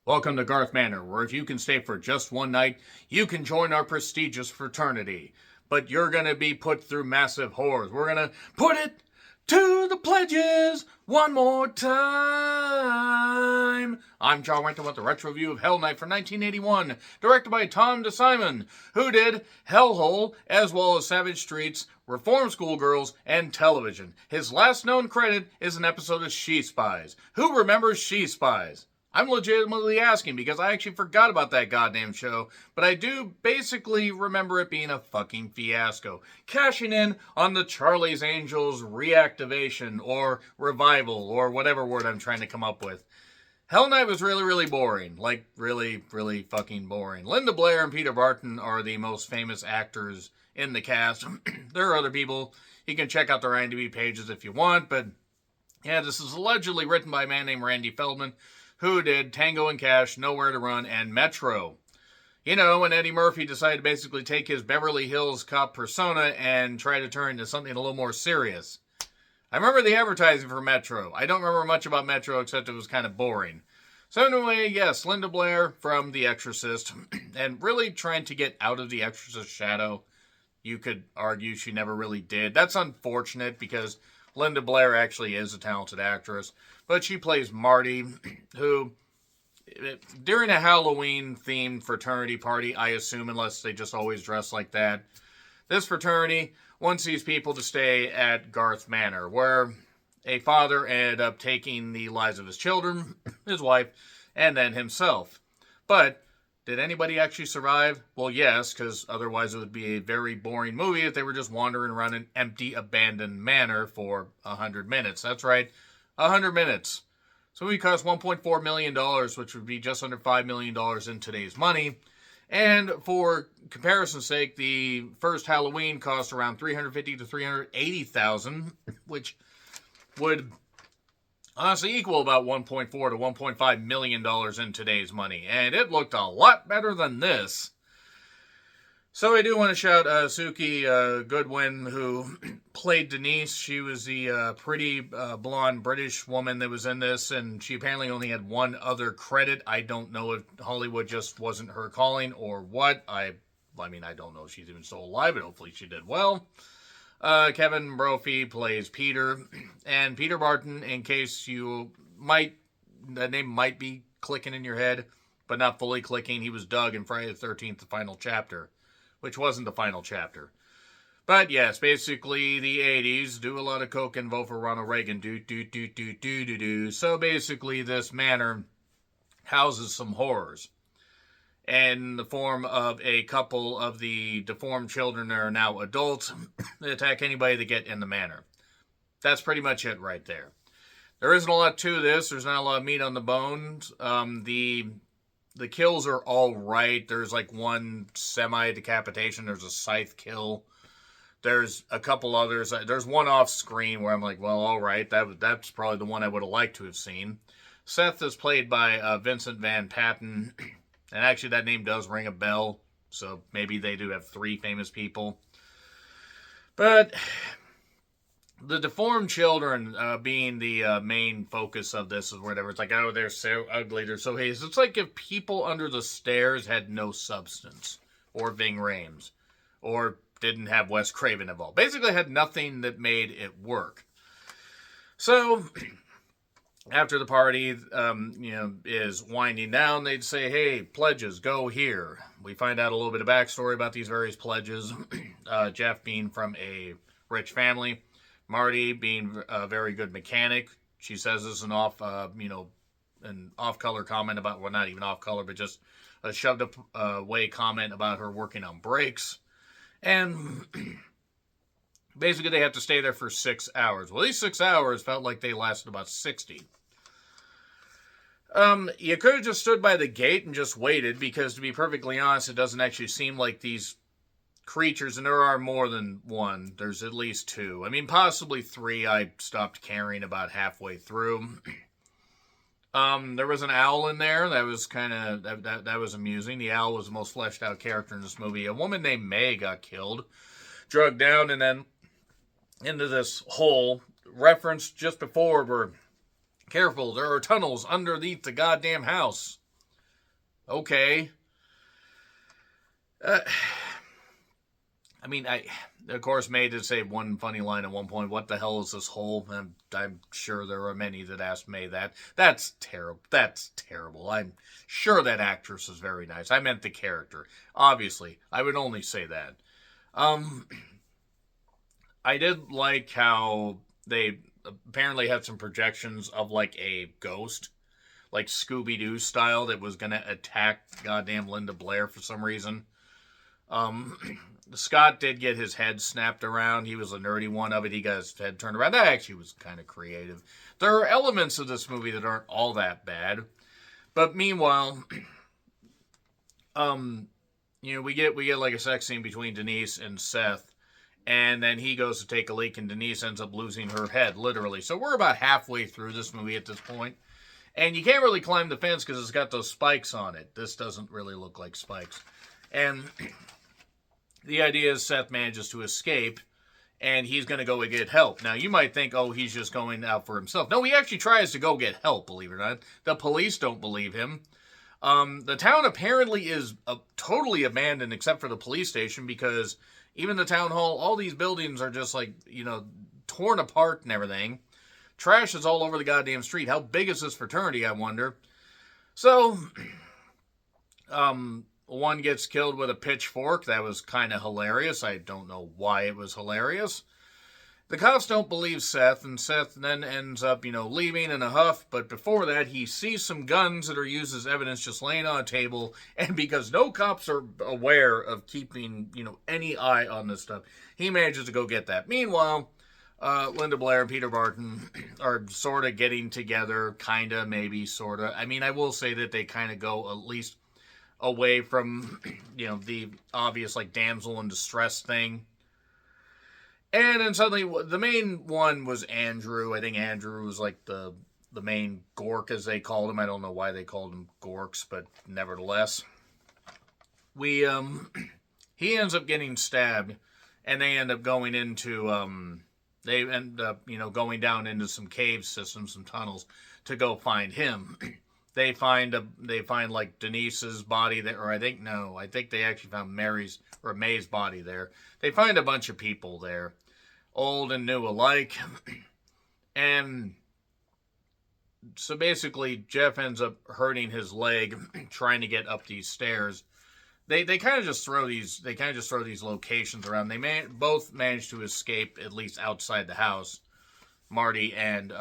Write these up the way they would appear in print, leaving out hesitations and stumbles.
Welcome to Garth Manor, where if you can stay for just one night, you can join our prestigious fraternity. But you're going to be put through massive horrors. We're going to put it to the pledges one more time. I'm John Winter with the retro review of Hell Night from 1981, directed by Tom DeSimon, who did Hellhole, as well as Savage Streets, Reform Schoolgirls, and Television. His last known credit is an episode of She Spies. Who remembers She Spies? I'm legitimately asking because I actually forgot about that goddamn show, but I do basically remember it being a fucking fiasco. Cashing in on the Charlie's Angels reactivation or revival or whatever word I'm trying to come up with. Hell Night was really, really boring. Like, really, really fucking boring. Linda Blair and Peter Barton are the most famous actors in the cast. There are other people. You can check out their IMDb pages if you want, but yeah, this is allegedly written by a man named Randy Feldman, who did Tango and Cash, Nowhere to Run, and Metro. You know, when Eddie Murphy decided to basically take his Beverly Hills Cop persona and try to turn into something a little more serious. I remember the advertising for Metro. I don't remember much about Metro except it was kind of boring. So anyway, yes, Linda Blair from The Exorcist, and really trying to get out of The Exorcist shadow. You could argue she never really did. That's unfortunate because Linda Blair actually is a talented actress, but she plays Marty, who, during a Halloween-themed fraternity party, I assume, unless they just always dress like that, this fraternity wants these people to stay at Garth Manor, where a father ended up taking the lives of his children, his wife, and then himself. But did anybody actually survive? Well, yes, because otherwise it would be a very boring movie if they were just wandering around an empty, abandoned manor for 100 minutes. That's right, 100 minutes. So it cost $1.4 million, which would be just under $5 million in today's money. And for comparison's sake, the first Halloween cost around $350,000 to $380,000, which would honestly equal about $1.4 to $1.5 million in today's money. And it looked a lot better than this. So I do want to shout Suki Goodwin, who played Denise. She was the pretty blonde British woman that was in this, and she apparently only had one other credit. I don't know if Hollywood just wasn't her calling or what. I mean, I don't know if she's even still alive, but hopefully she did well. Kevin Brophy plays Peter, and Peter Barton, in case that name might be clicking in your head, but not fully clicking. He was Doug in Friday the 13th, the final chapter, which wasn't the final chapter. But yes, basically the 80s, do a lot of coke and vote for Ronald Reagan, do. So basically this manor houses some horrors in the form of a couple of the deformed children that are now adults that attack anybody they get in the manor. That's pretty much it right there. There isn't a lot to this. There's not a lot of meat on the bones. The kills are all right. There's like one semi-decapitation. There's a scythe kill. There's a couple others. There's one off screen where I'm like, well, all right. That's probably the one I would have liked to have seen. Seth is played by Vincent Van Patten. And actually, that name does ring a bell. So maybe they do have three famous people. But the deformed children being the main focus of this is whatever. It's like, oh, they're so ugly, they're so hideous. It's like if people under the stairs had no substance. Or Ving Rhames. Or didn't have Wes Craven involved. Basically had nothing that made it work. So after the party, is winding down, they'd say, hey, pledges, go here. We find out a little bit of backstory about these various pledges. Jeff being from a rich family. Marty being a very good mechanic. She says this is an off-color comment about, well, not even off-color, but just a shoved-away comment about her working on brakes. And basically they have to stay there for 6 hours. Well, these 6 hours felt like they lasted about 60. You could have just stood by the gate and just waited, because to be perfectly honest, it doesn't actually seem like these creatures, and there are more than one, there's at least two. I mean, possibly three. I stopped caring about halfway through. There was an owl in there. That was kind of, that was amusing. The owl was the most fleshed out character in this movie. A woman named May got killed, drugged down, and then into this hole referenced just before were, careful, there are tunnels underneath the goddamn house. okay. Uh, I mean, of course, May did say one funny line at one point. What the hell is this hole? And I'm sure there are many that asked May that. That's terrible. That's terrible. I'm sure that actress is very nice. I meant the character. Obviously, I would only say that. Um, I did like how they apparently had some projections of like a ghost, like Scooby Doo style, that was gonna attack goddamn Linda Blair for some reason. Um, Scott did get his head snapped around. He was a nerdy one of it. He got his head turned around. That actually was kind of creative. There are elements of this movie that aren't all that bad. But meanwhile, um, we get like a sex scene between Denise and Seth, and then he goes to take a leak, and Denise ends up losing her head, literally. So we're about halfway through this movie at this point, and you can't really climb the fence because it's got those spikes on it. This doesn't really look like spikes, and the idea is Seth manages to escape, and he's going to go and get help. Now, you might think, oh, he's just going out for himself. No, he actually tries to go get help, believe it or not. The police don't believe him. The town apparently is totally abandoned except for the police station, because even the town hall, all these buildings are just like, torn apart and everything. Trash is all over the goddamn street. How big is this fraternity, I wonder? So, one gets killed with a pitchfork. That was kind of hilarious. I don't know why it was hilarious. The cops don't believe Seth, and Seth then ends up, leaving in a huff. But before that, he sees some guns that are used as evidence just laying on a table. And because no cops are aware of keeping, any eye on this stuff, he manages to go get that. Meanwhile, Linda Blair and Peter Barton are sort of getting together, kind of, maybe, sort of. I mean, I will say that they kind of go at least away from, the obvious, like, damsel in distress thing. And then suddenly, the main one was Andrew. I think Andrew was, like, the main Gork, as they called him. I don't know why they called him Gorks, but nevertheless. He ends up getting stabbed, and they end up going into, going down into some cave systems, some tunnels, to go find him. They find like Denise's body there, or I think they actually found May's body there. They find a bunch of people there, old and new alike, and so basically Jeff ends up hurting his leg trying to get up these stairs. They kind of just throw these locations around. They both manage to escape, at least outside the house. Marty and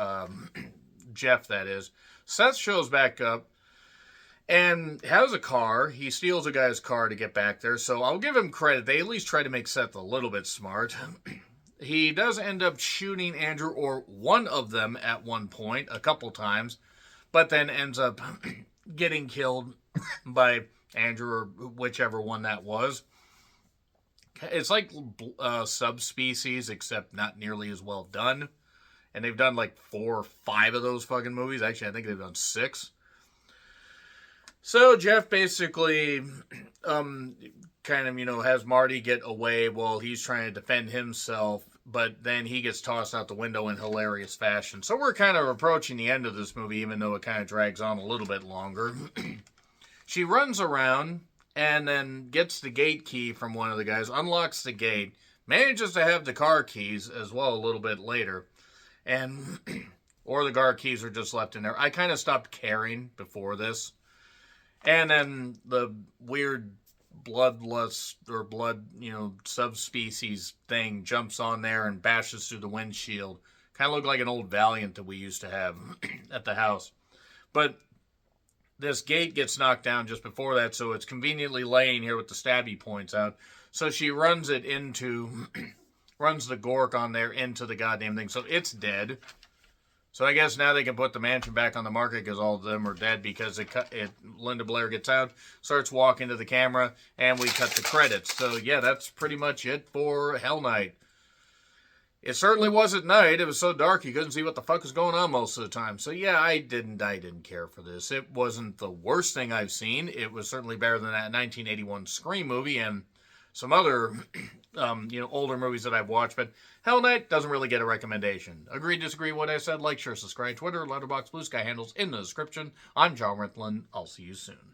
Jeff, that is. Seth shows back up and has a car. He steals a guy's car to get back there, so I'll give him credit. They at least try to make Seth a little bit smart. He does end up shooting Andrew, or one of them, at one point, a couple times, but then ends up getting killed by Andrew, or whichever one that was. It's like Subspecies, except not nearly as well done. And they've done like 4 or 5 of those fucking movies. Actually, I think they've done 6. So Jeff basically kind of, has Marty get away while he's trying to defend himself. But then he gets tossed out the window in hilarious fashion. So we're kind of approaching the end of this movie, even though it kind of drags on a little bit longer. She runs around and then gets the gate key from one of the guys, unlocks the gate, manages to have the car keys as well a little bit later. And, or the car keys are just left in there. I kind of stopped caring before this. And then the weird bloodlust or blood, subspecies thing jumps on there and bashes through the windshield. Kind of looked like an old Valiant that we used to have at the house. But this gate gets knocked down just before that, so it's conveniently laying here with the stabby points out. So she runs it into... runs the Gork on there into the goddamn thing. So it's dead. So I guess now they can put the mansion back on the market because all of them are dead, because Linda Blair gets out, starts walking to the camera, and we cut the credits. So yeah, that's pretty much it for Hell Night. It certainly wasn't night. It was so dark you couldn't see what the fuck was going on most of the time. So yeah, I didn't care for this. It wasn't the worst thing I've seen. It was certainly better than that 1981 Scream movie and some other, older movies that I've watched, but Hell Night doesn't really get a recommendation. Agree, disagree with what I said? Like, share, subscribe, Twitter, Letterboxd, Blue Sky handles in the description. I'm John Rithlin. I'll see you soon.